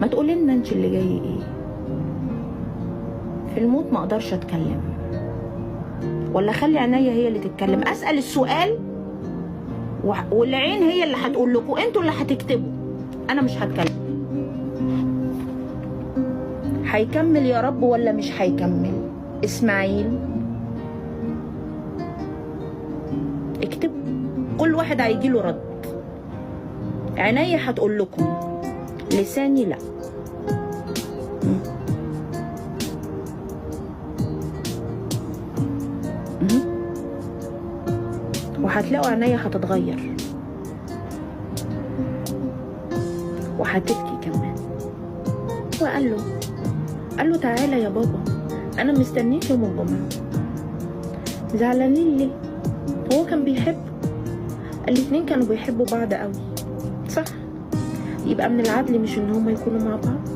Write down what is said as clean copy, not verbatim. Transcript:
ما تقولي لنا انت اللي جاي ايه. في الموت ما اقدرش اتكلم، ولا خلي عينيا هي اللي تتكلم. اسال السؤال والعين هي اللي هتقول لكم، انتوا اللي هتكتبوا، انا مش هتكلم. هيكمل يا رب ولا مش هيكمل؟ اسماعيل اكتبوا، كل واحد هيجيله رد. عينيا هتقول لكم، لساني لا. وهتلاقوا عينيا هتتغير وهتبكي كمان. وقال له تعالى يا بابا، انا مستنيك يوم الجمعة. زعلانين ليه؟ هو كان بيحبه، الاتنين كانوا بيحبوا بعض قوي، صح؟ يبقى من العدل مش ان هما يكونوا مع بعض.